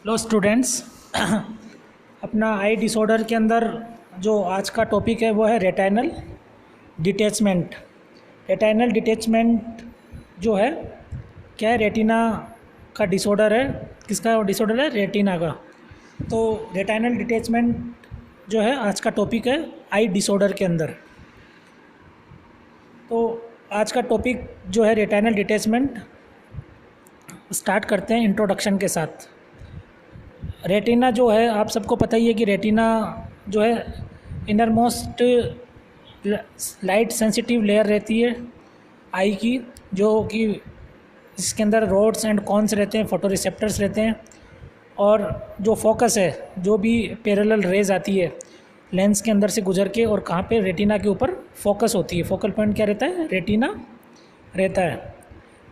लो students, अपना आई disorder के अंदर जो आज का टॉपिक है वो है रेटाइनल डिटैचमेंट। रेटाइनल डिटैचमेंट जो है क्या है? रेटिना का डिसऑर्डर है। किसका डिसऑर्डर है? रेटिना का। तो रेटाइनल डिटैचमेंट जो है आज का टॉपिक है आई डिसऑर्डर के अंदर। तो आज का टॉपिक जो है रेटाइनल डिटैचमेंट, स्टार्ट करते हैं इंट्रोडक्शन के साथ। रेटिना जो है आप सबको पता ही है कि रेटिना जो है inner most light sensitive layer रहती है आई की, जो कि इसके अंदर रोड्स एंड कॉन्स रहते हैं, फोटो रिसेप्टर्स रहते हैं। और जो फोकस है, जो भी पैरेलल रेज आती है लेंस के अंदर से गुजर के, और कहाँ पे? रेटिना के ऊपर फोकस होती है। फोकल पॉइंट क्या रहता है? रेटिना रहता है।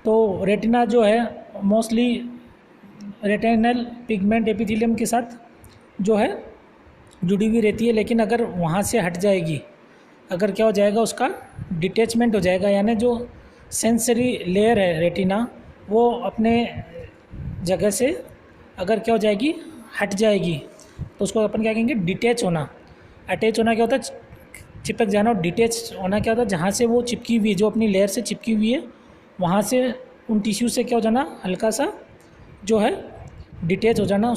तो रेटिना जो है मोस्टली रेटिनल पिगमेंट एपिथेलियम के साथ जो है जुड़ी हुई रहती है, लेकिन अगर वहाँ से हट जाएगी, अगर क्या हो जाएगा, उसका डिटैचमेंट हो जाएगा, यानी जो सेंसरी लेयर है रेटिना वो अपने जगह से अगर क्या हो जाएगी, हट जाएगी, तो उसको अपन क्या कहेंगे? डिटैच होना। अटैच होना क्या होता है? चिपक जाना। और डिटैच होना क्या होता है? जहाँ से वो चिपकी हुई है, जो अपनी लेयर से चिपकी हुई है, वहाँ से उन टिश्यू से क्या हो जाना, हल्का सा जो है डिटैच हो जाना।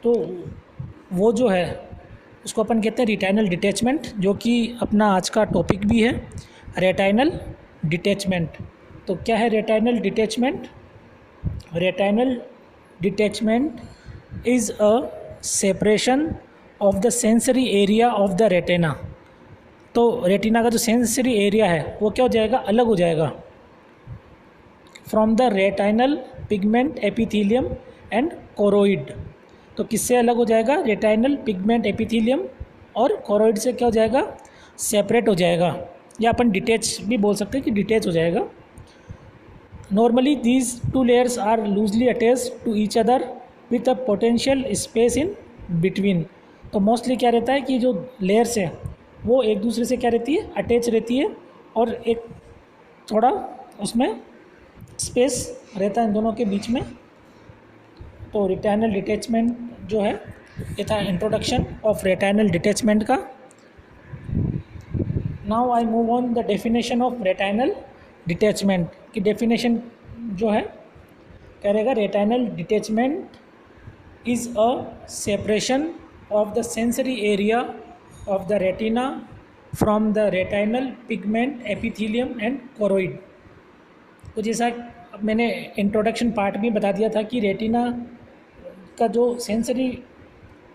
तो वो जो है उसको अपन कहते हैं रेटाइनल डिटैचमेंट, जो कि अपना आज का टॉपिक भी है, रेटाइनल डिटैचमेंट। तो क्या है retinal detachment? Retinal detachment is a separation of the sensory area of the retina. तो रेटिना का जो सेंसरी एरिया है वो क्या हो जाएगा? अलग हो जाएगा from the retinal pigment epithelium and choroid. तो किससे अलग हो जाएगा? रेटाइनल पिगमेंट एपिथेलियम और कोरोइड से क्या हो जाएगा? सेपरेट हो जाएगा, या अपन डिटैच भी बोल सकते हैं कि डिटैच हो जाएगा। Normally these two layers are loosely attached to each other with a potential space in between. तो मोस्टली क्या रहता है कि जो लेयर्स है वो एक दूसरे से क्या रहती है? अटैच रहती है, और एक थोड़ा उसमें स्पेस रहता है इन दोनों के बीच में। तो रेटाइनल डिटैचमेंट जो है, ये था इंट्रोडक्शन ऑफ रेटाइनल डिटैचमेंट का। Now I move on the definition of retinal detachment की डेफिनेशन जो है क्या रहेगा? Retinal detachment is a separation of the sensory area of the retina from the retinal pigment epithelium and choroid. तो जैसा मैंने introduction part में बता दिया था कि रेटिना का जो सेंसरी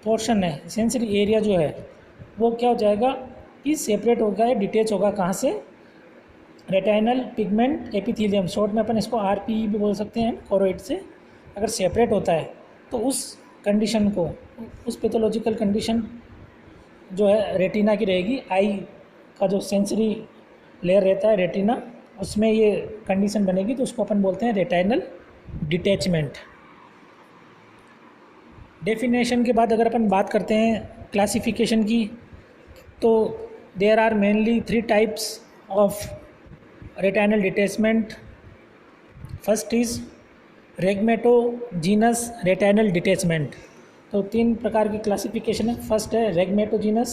पोर्शन है, सेंसरी एरिया जो है, वो क्या हो जाएगा कि सेपरेट होगा या डिटैच होगा। कहाँ से? रेटाइनल पिगमेंट एपिथेलियम, शॉर्ट में अपन इसको आरपीई भी बोल सकते हैं, कोरोइड से अगर सेपरेट होता है तो उस कंडीशन को, उस पैथोलॉजिकल कंडीशन जो है रेटिना की रहेगी। आई का जो सेंसरी लेयर रहता है रेटिना, उसमें ये कंडीशन बनेगी, तो उसको अपन बोलते हैं रेटाइनल डिटैचमेंट। डेफिनेशन के बाद अगर अपन बात करते हैं क्लासिफिकेशन की, तो there are mainly 3 types of retinal detachment. First is rhegmatogenous retinal detachment. तो 3 प्रकार की क्लासिफिकेशन है। फर्स्ट है रेगमेटोजीनस,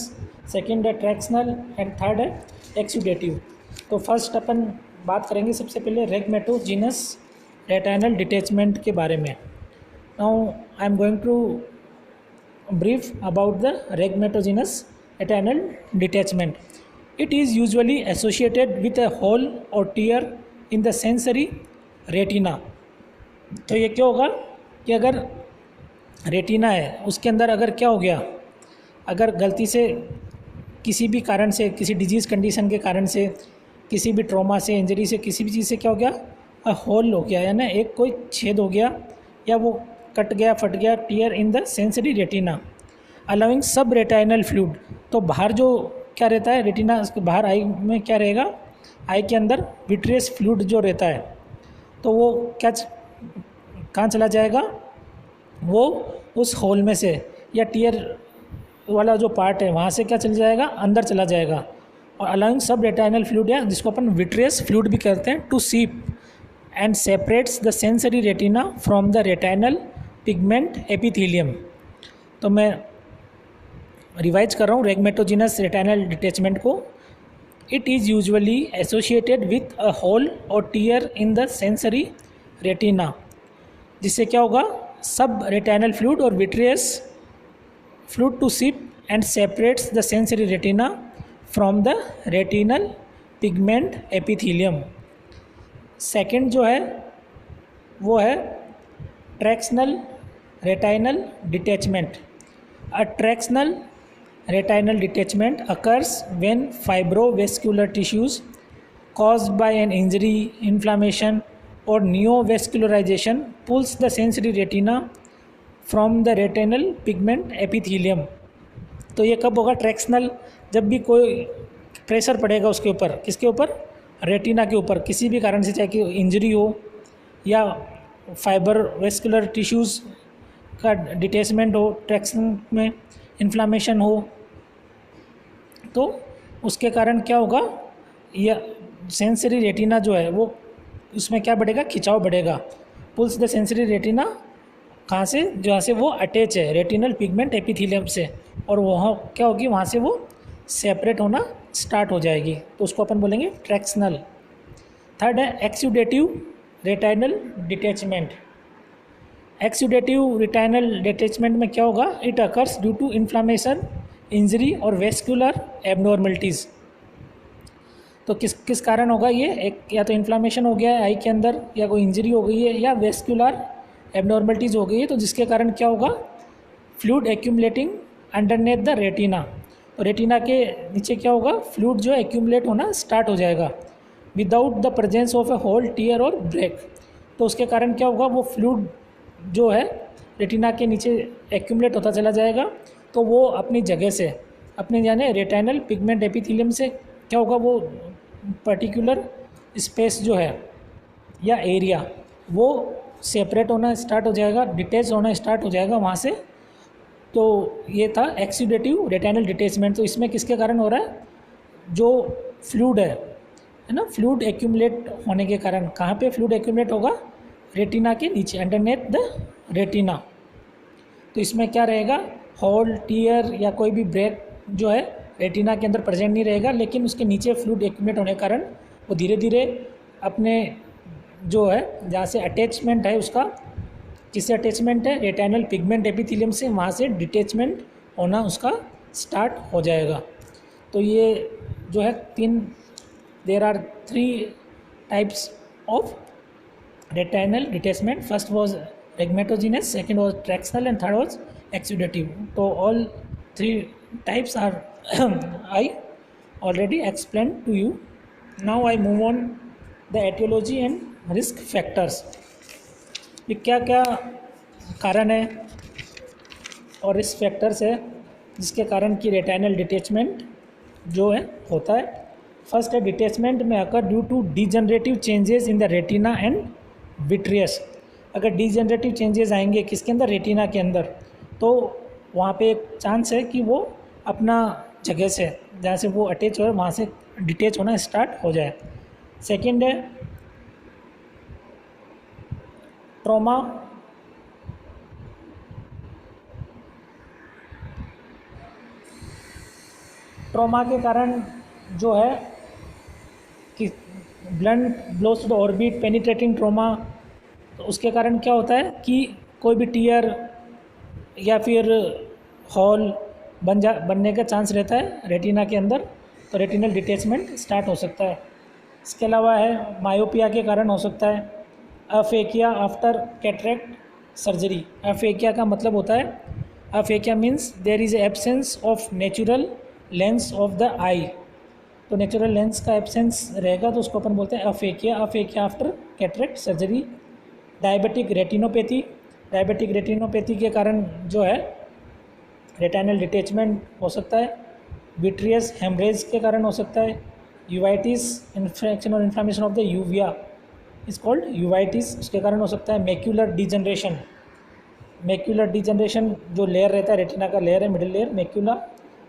सेकंड है ट्रैक्शनल, एंड थर्ड है एक्सुडेटिव। तो फर्स्ट अपन बात करेंगे सबसे पहले रेगमेटोजीनस रेटाइनल डिटैचमेंट के बारे में। Now I am going to brief about the rhegmatogenous retinal detachment. It is usually associated with a hole or tear in the sensory retina. तो ये क्या होगा कि अगर रेटिना है उसके अंदर अगर क्या हो गया, अगर गलती से किसी भी कारण से, किसी डिजीज़ कंडीशन के कारण से, किसी भी ट्रॉमा से, इंजरी से, किसी भी चीज़ से क्या हो गया, होल हो गया, यानी एक कोई छेद हो गया, या वो कट गया, फट गया, tier in the sensory retina allowing सब रेटाइनल फ्लूइड। तो बाहर जो क्या रहता है रेटिना, उसके बाहर आई में क्या रहेगा? आई के अंदर विट्रियस फ्लूइड जो रहता है, तो वो क्या कहाँ चला जाएगा? वो उस होल में से, या टीयर वाला जो पार्ट है वहाँ से क्या चल जाएगा? अंदर चला जाएगा। और अलाउइंग सब रेटाइनल फ्लूइड, या जिसको अपन विट्रियस फ्लूइड भी कहते हैं, to seep and separates the sensory retina from the retinal pigment epithelium. तो मैं रिवाइज कर रहा हूँ रेगमेटोजिनस रेटिनल डिटैचमेंट को। It is usually associated with a hole or tear in the sensory retina, जिससे क्या होगा, sub retinal fluid or vitreous fluid to seep and separates the sensory retina from the retinal pigment epithelium. Second जो है वो है tractional retinal detachment. A tractional retinal detachment occurs when fibrovascular tissues caused by an injury, inflammation or neovascularization pulls the sensory retina from the retinal pigment epithelium। तो ये कब होगा ट्रैक्शनल? जब भी कोई प्रेशर पड़ेगा उसके ऊपर, किसके ऊपर? रेटिना के ऊपर, किसी भी कारण से, चाहे कि इंजरी हो या फाइबर वेस्कुलर टिश्यूज़ का डिटैचमेंट हो, ट्रैक्शन में इन्फ्लामेशन हो, तो उसके कारण क्या होगा, या सेंसरी रेटिना जो है वो उसमें क्या बढ़ेगा, खिंचाव बढ़ेगा। पुल्स द सेंसरी रेटिना कहाँ से? जहाँ से वो अटैच है रेटिनल पिगमेंट एपिथेलियम से, और वहाँ क्या होगी, वहाँ से वो सेपरेट होना स्टार्ट हो जाएगी, तो उसको अपन बोलेंगे ट्रैक्शनल। थर्ड है exudative retinal detachment. Exudative retinal detachment में क्या होगा, it occurs due to inflammation, injury और वेस्कुलर एबनॉर्मलिटीज़। तो किस कारण होगा ये? एक या तो इन्फ्लामेशन हो गया है आई के अंदर, या कोई इंजरी हो गई है, या वेस्कुलर एबनॉर्मलिटीज़ हो गई है, तो जिसके कारण क्या होगा, fluid accumulating underneath the retina. तो रेटिना के नीचे क्या होगा, फ्लूइड जो है एक्यूमुलेट होना स्टार्ट हो जाएगा without the presence of a hole, tear और ब्रेक। तो उसके कारण क्या होगा, वो फ्लूइड जो है रेटिना के नीचे एक्यूमुलेट होता चला जाएगा, तो वो अपनी जगह से, अपने यानी रेटिनल पिगमेंट एपिथेलियम से क्या होगा, वो पर्टिकुलर स्पेस जो है या एरिया वो सेपरेट होना स्टार्ट हो जाएगा, डिटैच होना स्टार्ट हो जाएगा वहाँ से। तो ये था एक्सुडेटिव रेटिनल डिटैचमेंट। तो इसमें किसके कारण हो रहा है, जो फ्लूइड है ना, फ्लूइड एक्यूमुलेट होने के कारण। कहाँ पे फ्लूइड एक्यूमुलेट होगा? रेटिना के नीचे, अंडरनेथ द रेटिना। तो इसमें क्या रहेगा, होल, टियर या कोई भी ब्रेक जो है रेटिना के अंदर प्रेजेंट नहीं रहेगा, लेकिन उसके नीचे फ्लूइड एक्यूमुलेट होने के कारण वो धीरे धीरे अपने जो है जहाँ से अटैचमेंट है उसका, किससे अटैचमेंट है, रेटिनल पिगमेंट एपिथेलियम से, वहाँ से डिटैचमेंट होना उसका स्टार्ट हो जाएगा। तो ये जो है there are 3 types of retinal detachment. First was rhegmatogenous, second was tractional and third was exudative. तो all 3 types are I already explained to you. Now I move on the etiology and risk factors। ये क्या क्या कारण है और risk factors है जिसके कारण कि रेटिनल डिटैचमेंट जो है होता है। फर्स्ट है डिटैचमेंट में occur due to degenerative changes in the retina and vitreous. अगर डीजनरेटिव चेंजेस आएंगे किसके अंदर, रेटिना के अंदर, तो वहाँ पे एक चांस है कि वो अपना जगह से, जहाँ से वो अटैच हो वहाँ से डिटैच होना स्टार्ट हो जाए। सेकंड है ट्रॉमा। ट्रॉमा के कारण जो है कि blunt blows to the orbit, penetrating trauma, तो उसके कारण क्या होता है कि कोई भी टीयर या फिर हॉल बनने का चांस रहता है रेटिना के अंदर, तो रेटिनल डिटैचमेंट स्टार्ट हो सकता है। इसके अलावा है मायोपिया के कारण हो सकता है। Aphakia after cataract surgery. Aphakia का मतलब होता है, aphakia means there is absence of natural lens of the eye. तो नेचुरल लेंस का एब्सेंस रहेगा तो उसको अपन बोलते हैं aphakia. Aphakia after cataract surgery. Diabetic retinopathy. Diabetic retinopathy के कारण जो है रेटिनल डिटैचमेंट हो सकता है। विट्रियस हेमरेज के कारण हो सकता है। यूवाइटिस, इन्फेक्शन और inflammation of the uvea is called uveitis, उसके कारण हो सकता है। Macular degeneration. मैक्यूलर डिजनरेशन जो लेयर रहता है, रेटिना का लेयर है, मिडिल लेयर मैक्यूला,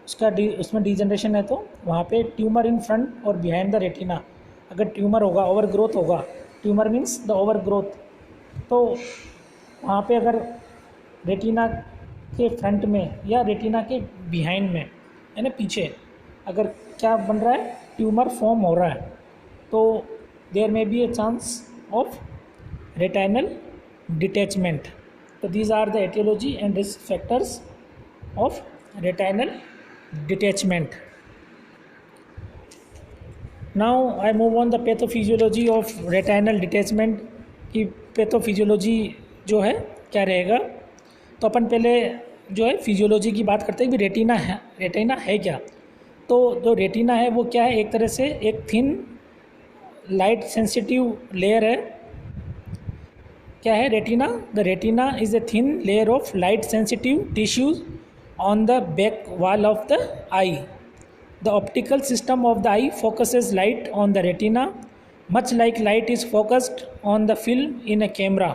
उसमें डिजनरेशन है तो वहाँ पे ट्यूमर इन फ्रंट और बिहाइंड द रेटिना। अगर ट्यूमर होगा, ओवर ग्रोथ होगा, tumour means the over growth, तो वहाँ पे अगर रेटिना के फ्रंट में या रेटिना के बिहाइंड में यानी पीछे अगर क्या बन रहा है, ट्यूमर फॉर्म हो रहा है, तो there may be a chance of retinal detachment. तो these are the aetiology and risk factors of retinal detachment. Now I move on the pathophysiology of retinal detachment. की पैथोफिजियोलॉजी जो है क्या रहेगा. तो अपन पहले जो है फिजियोलॉजी की बात करते हैं कि रेटिना है क्या. तो जो रेटिना है वो क्या है, एक तरह से एक थिन लाइट सेंसिटिव लेयर है. क्या है retina? The retina is a thin layer of light sensitive tissues on the back wall of the I. The optical system of the eye focuses light on the retina, much like light is focused on the film in a camera.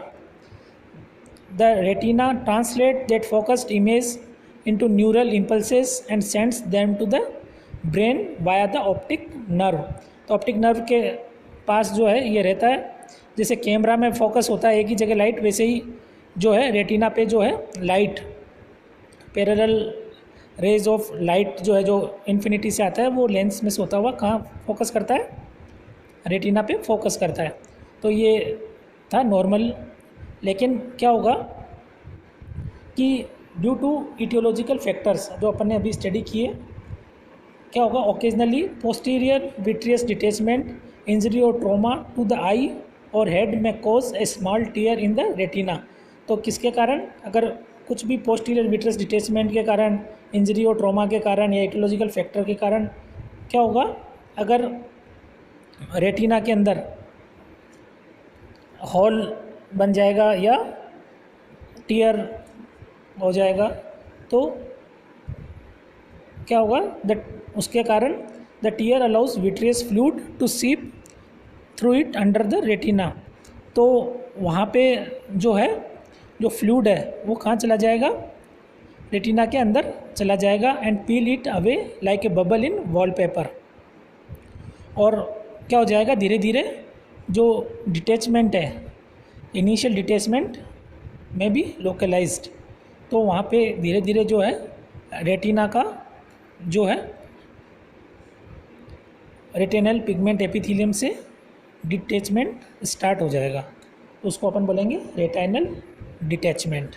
The retina translates that focused image into neural impulses and sends them to the brain via the optic nerve. तो optic nerve के पास जो है ये रहता है. जैसे camera में focus होता है एक ही जगह लाइट, वैसे ही जो है रेटिना पे जो है light parallel raise of light जो है जो इन्फिनिटी से आता है वो लेंस में से होता हुआ कहाँ फोकस करता है, रेटिना पे फोकस करता है. तो ये था नॉर्मल. लेकिन क्या होगा कि ड्यू टू इटियोलॉजिकल फैक्टर्स जो अपन ने अभी स्टडी किए, क्या होगा, occasionally posterior vitreous detachment, injury और ट्रॉमा टू द आई और हेड में cause A small tier in the retina. तो किसके कारण, अगर कुछ भी पोस्टीरियर विट्रियस डिटैचमेंट के कारण, इंजरी और ट्रॉमा के कारण या इटियोलॉजिकल फैक्टर के कारण क्या होगा, अगर रेटिना के अंदर हॉल बन जाएगा या टीयर हो जाएगा, तो क्या होगा, उसके कारण the tear allows vitreous fluid to seep through it under the retina. तो वहाँ पे जो है जो फ्लूइड है वो कहाँ चला जाएगा, रेटिना के अंदर चला जाएगा and peel it away like a bubble in wallpaper. और क्या हो जाएगा, धीरे धीरे जो डिटैचमेंट है, इनिशियल डिटैचमेंट में बी लोकलाइज्ड. तो वहाँ पे धीरे धीरे जो है रेटिना का जो है रेटिनल पिगमेंट एपिथेलियम से डिटैचमेंट स्टार्ट हो जाएगा. तो उसको अपन बोलेंगे रेटाइनल डिटैचमेंट.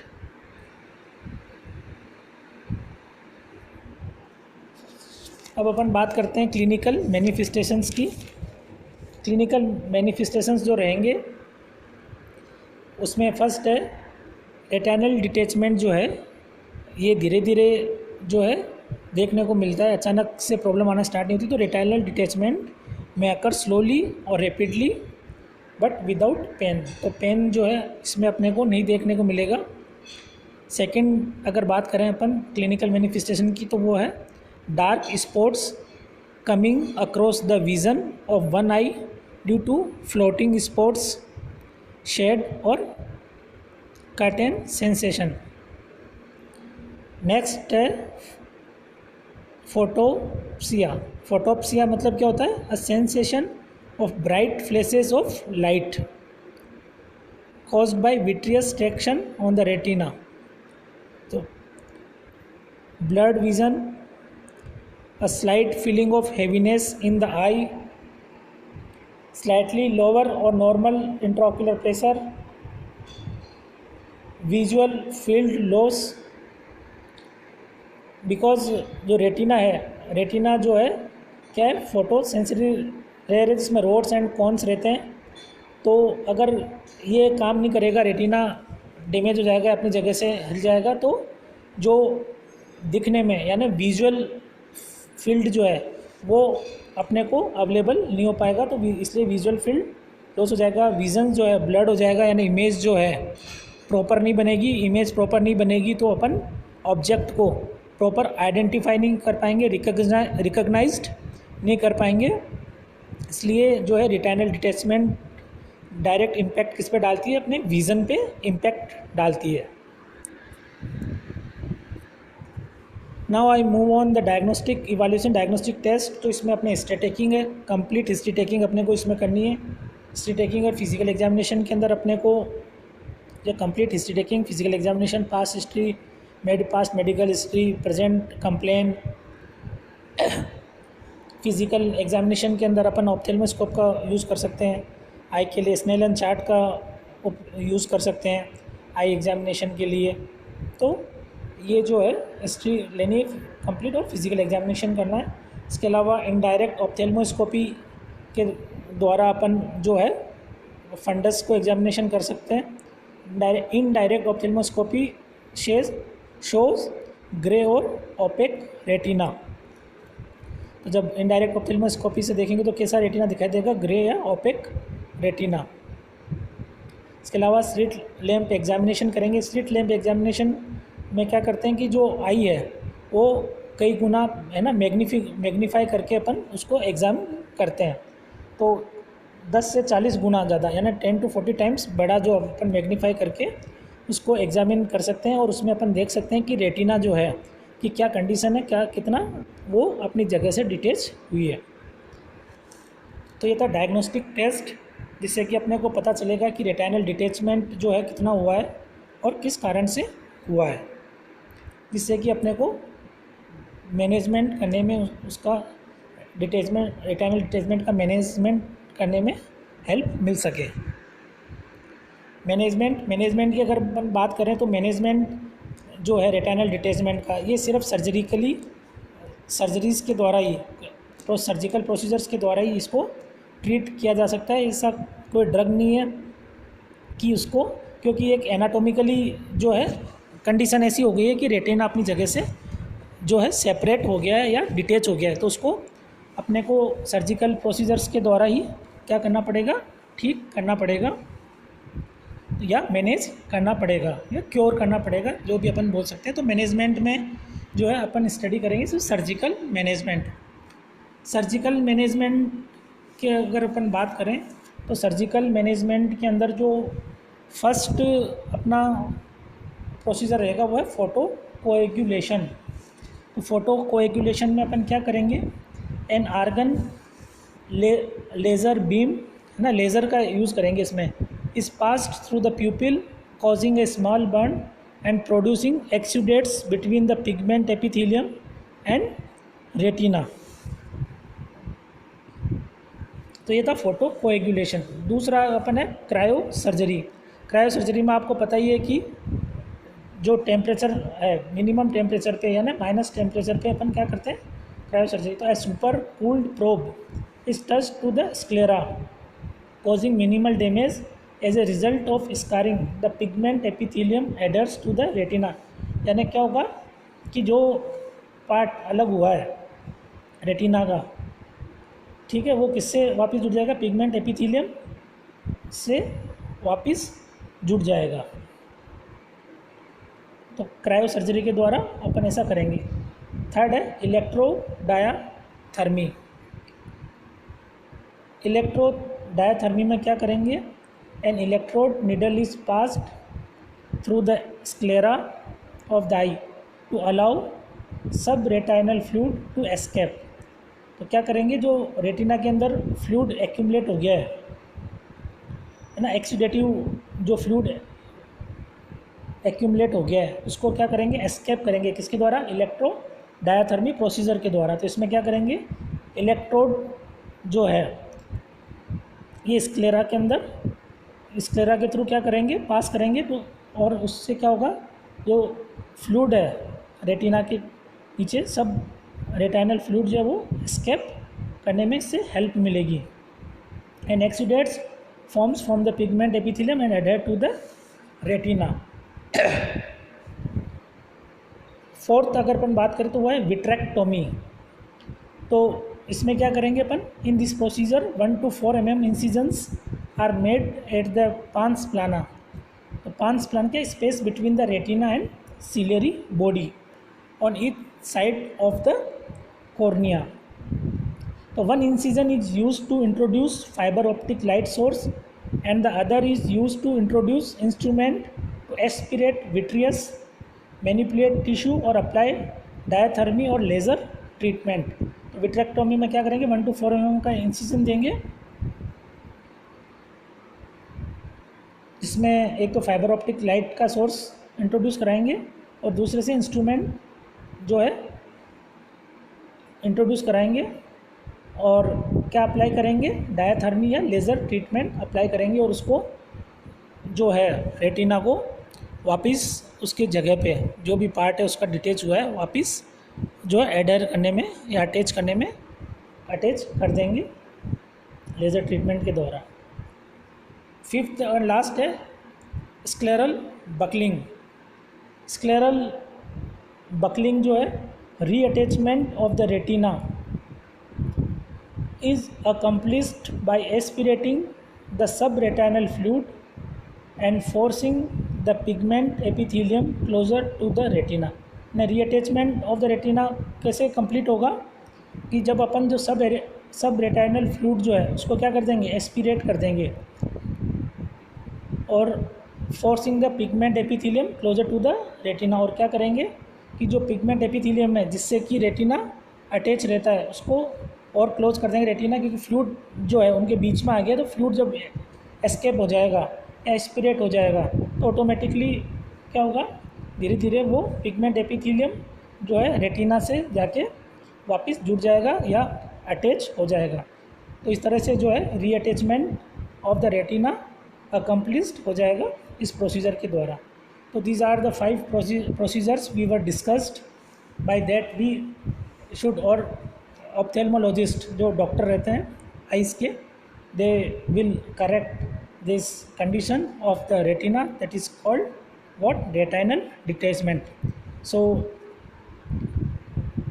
अब अपन बात करते हैं क्लिनिकल मैनिफेस्टेशंस की. क्लिनिकल मैनिफेस्टेशंस जो रहेंगे उसमें फर्स्ट है रेटाइनल डिटैचमेंट. जो है ये धीरे धीरे जो है देखने को मिलता है, अचानक से प्रॉब्लम आना स्टार्ट नहीं होती. तो रेटाइनल डिटैचमेंट में अकर स्लोली और रैपिडली बट विदाउट पेन. तो पेन जो है इसमें अपने को नहीं देखने को मिलेगा. सेकंड अगर बात करें अपन क्लिनिकल मैनिफेस्टेशन की, तो वो है dark spots coming across the vision of one eye due to floating spots, shade और कर्टेन सेंसेशन. नेक्स्ट है फोटोप्सिया. फोटोप्सिया मतलब क्या होता है, a sensation of bright flashes of light caused by vitreous traction on the retina. So blurred vision, a slight feeling of heaviness in the eye, slightly lower or normal intraocular pressure, visual field loss. Because जो retina है, retina जो है क्या है, photo sensitive layer है जिसमें roads and cons रहते हैं. तो अगर ये काम नहीं करेगा, रेटिना डैमेज हो जाएगा, अपनी जगह से हिल जाएगा, तो जो दिखने में यानी विजुअल फील्ड जो है वो अपने को अवेलेबल नहीं हो पाएगा. तो इसलिए विजुअल फील्ड लॉस हो जाएगा, विज़न जो है ब्लड हो जाएगा, यानी इमेज जो है प्रॉपर नहीं बनेगी. इमेज प्रॉपर नहीं बनेगी तो अपन ऑब्जेक्ट को प्रॉपर आइडेंटिफाई नहीं कर पाएंगे, रिकग्नाइज्ड नहीं कर पाएंगे. इसलिए जो है रेटाइनल डिटैचमेंट डायरेक्ट इम्पैक्ट किस पे डालती है, अपने विज़न पे इम्पैक्ट डालती है. Now I move on the diagnostic evaluation, diagnostic test. तो इसमें अपने हिस्ट्री टेकिंग है, कंप्लीट हिस्ट्री टेकिंग अपने को इसमें करनी है. हिस्ट्री टेकिंग और फिजिकल एग्जामिनेशन के अंदर अपने को या complete history taking, physical examination, past history, past medical history, present complain. Physical examination के अंदर अपन ऑप्थेल्मोस्कोप का यूज़ कर सकते हैं, आई के लिए स्नेल एंड चार्ट का यूज़ कर सकते हैं आई एग्जामिनेशन के लिए। तो ये जो है हिस्ट्री लेनी कंप्लीट और फिजिकल एग्जामिनेशन करना है। इसके अलावा इनडायरेक्ट ऑप्थेल्मोस्कोपी के द्वारा अपन जो है फंडस को एग्जामिनेशन कर सकते हैं। इनडायरेक्ट ऑप्थेल्मोस्कोपी शोज ग्रे और ओपेक रेटिना। तो जब इनडायरेक्ट ऑप्थेल्मोस्कोपी से देखेंगे तो कैसा रेटिना दिखाई देगा, ग्रे या ओपेक रेटिना। इसके अलावा स्लिट लैंप एग्जामिनेशन करेंगे। स्लिट लैंप एग्जामिनेशन में क्या करते हैं कि जो आई है वो कई गुना है ना मैग्नीफाई करके अपन उसको एग्ज़ाम करते हैं। तो 10 से 40 गुना ज़्यादा यानी 10 to 40 टाइम्स बड़ा जो अपन मैग्नीफाई करके उसको एग्जामिन कर सकते हैं और उसमें अपन देख सकते हैं कि रेटिना जो है कि क्या कंडीशन है, क्या कितना वो अपनी जगह से डिटेच हुई है। तो ये था डायग्नोस्टिक टेस्ट, जिससे कि अपने को पता चलेगा कि रेटाइनल डिटेचमेंट जो है कितना हुआ है और किस कारण से हुआ है, जिससे कि अपने को मैनेजमेंट करने में उसका रेटाइनल डिटेचमेंट का मैनेजमेंट करने में हेल्प मिल सके। मैनेजमेंट की अगर अपन बात करें तो मैनेजमेंट जो है रेटाइनल डिटेचमेंट का, ये सिर्फ सर्जरीज़ के द्वारा ही, तो सर्जिकल प्रोसीजर्स के द्वारा ही इसको ट्रीट किया जा सकता है। ऐसा कोई ड्रग नहीं है कि उसको, क्योंकि एक एनाटॉमिकली जो है कंडीशन ऐसी हो गई है कि रेटिना अपनी जगह से जो है सेपरेट हो गया है या डिटेच हो गया है, तो उसको अपने को सर्जिकल प्रोसीजर्स के द्वारा ही क्या करना पड़ेगा, ठीक करना पड़ेगा या मैनेज करना पड़ेगा या क्योर करना पड़ेगा, जो भी अपन बोल सकते हैं। तो मैनेजमेंट में जो है अपन स्टडी करेंगे तो सर्जिकल मैनेजमेंट के अगर अपन बात करें तो सर्जिकल मैनेजमेंट के अंदर जो फर्स्ट अपना प्रोसीजर रहेगा वो है फोटो कोएगुलेशन। तो फोटो कोएगुलेशन में अपन क्या करेंगे, एन आर्गन लेज़र बीम है ना, लेज़र का यूज़ करेंगे इसमें, is passed through the प्यूपिल causing A small burn and producing exudates between the pigment epithelium and retina. तो ये था फोटो कोएगुलेशन। दूसरा अपन है क्रायो सर्जरी में आपको पता ही है कि जो टेम्परेचर है मिनिमम टेम्परेचर पे यानी माइनस टेम्परेचर पे अपन क्या करते हैं, क्रायो सर्जरी। तो a super cooled probe is touch to the sclera causing minimal damage as a result of scarring the pigment epithelium adheres to the retina। यानी क्या होगा कि जो पार्ट अलग हुआ है रेटिना का, ठीक है, वो किससे वापस जुड़ जाएगा, पिगमेंट एपिथेलियम से वापस जुड़ जाएगा। तो क्रायो सर्जरी के द्वारा अपन ऐसा करेंगे। थर्ड है इलेक्ट्रोडायाथर्मी में क्या करेंगे, an electrode needle is passed through the sclera of the eye to allow sub retinal fluid to escape. तो क्या करेंगे, जो रेटिना के अंदर फ्लूइड एक्यूमुलेट हो गया है ना, एक्सीडेटिव जो फ्लूइड एक्यूमुलेट हो गया है उसको क्या करेंगे, एस्केप करेंगे। किसके द्वारा, इलेक्ट्रोडायाथर्मी प्रोसीजर के द्वारा। तो इसमें क्या करेंगे, इलेक्ट्रोड जो है ये स्क्लेरा के अंदर, स्क्लेरा के थ्रू क्या करेंगे, पास करेंगे। तो और उससे क्या होगा, जो फ्लूइड है रेटिना के नीचे सब रेटाइनल फ्लूइड जो है वो एस्केप करने में इससे हेल्प मिलेगी। And exudates forms from the pigment epithelium and adhere to the retina. Fourth अगर अपन बात करें तो वो है विट्रेक्टोमी। तो इसमें क्या करेंगे अपन, in this procedure 1 to 4 mm incisions are made at the pars plana. तो पांस प्लान के space between the retina and ciliary body on each side of the cornea. तो one incision is used to introduce fiber optic light source and the other is used to introduce instrument to aspirate vitreous, manipulate tissue और apply diathermy और laser treatment। तो vitrectomy में क्या करेंगे, 1 to 4 mm का incision देंगे जिसमें इसमें एक तो फाइबर ऑप्टिक लाइट का सोर्स इंट्रोड्यूस कराएंगे और दूसरे से इंस्ट्रूमेंट जो है इंट्रोड्यूस कराएंगे और क्या अप्लाई करेंगे, डायाथर्मी या लेज़र ट्रीटमेंट अप्लाई करेंगे और उसको जो है रेटिना को वापस उसके जगह पे जो भी पार्ट है उसका डिटेच हुआ है वापस जो है एडर करने में या अटैच करने में अटैच कर देंगे लेज़र ट्रीटमेंट के द्वारा। फिफ्थ और लास्ट है स्क्लेरल बकलिंग। स्क्लेरल बकलिंग जो है reattachment of the retina is accomplished by aspirating the subretinal fluid and forcing the pigment epithelium closer to the retina। न रीअटैचमेंट ऑफ द रेटिना कैसे complete होगा कि जब अपन जो सब रेटाइनल फ्लूइड जो है उसको क्या कर देंगे, एस्पिरेट कर देंगे और forcing the pigment epithelium closer to the retina. और क्या करेंगे कि जो पिगमेंट एपिथेलियम है जिससे कि रेटिना अटैच रहता है उसको और क्लोज कर देंगे रेटिना, क्योंकि फ्लूइड जो है उनके बीच में आ गया तो फ्लूइड जब एस्केप हो जाएगा या एस्पिरेट हो जाएगा तो ऑटोमेटिकली क्या होगा, धीरे धीरे वो पिगमेंट एपिथेलियम जो है रेटिना से जाके वापस जुड़ जाएगा या अटैच हो जाएगा। तो इस तरह से जो है reattachment of the retina accomplished हो जाएगा इस प्रोसीजर के द्वारा। तो these are the 5 procedures we were discussed. By that we should, और ऑप्थेल्मोलॉजिस्ट जो डॉक्टर रहते हैं आइज़ के, they will correct this condition of the retina that is called what, retinal detachment. So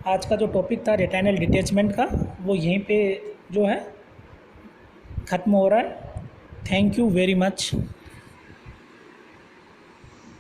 आज का जो टॉपिक था रेटाइनल डिटैचमेंट का वो यहीं पे जो है ख़त्म हो रहा है। Thank you very much.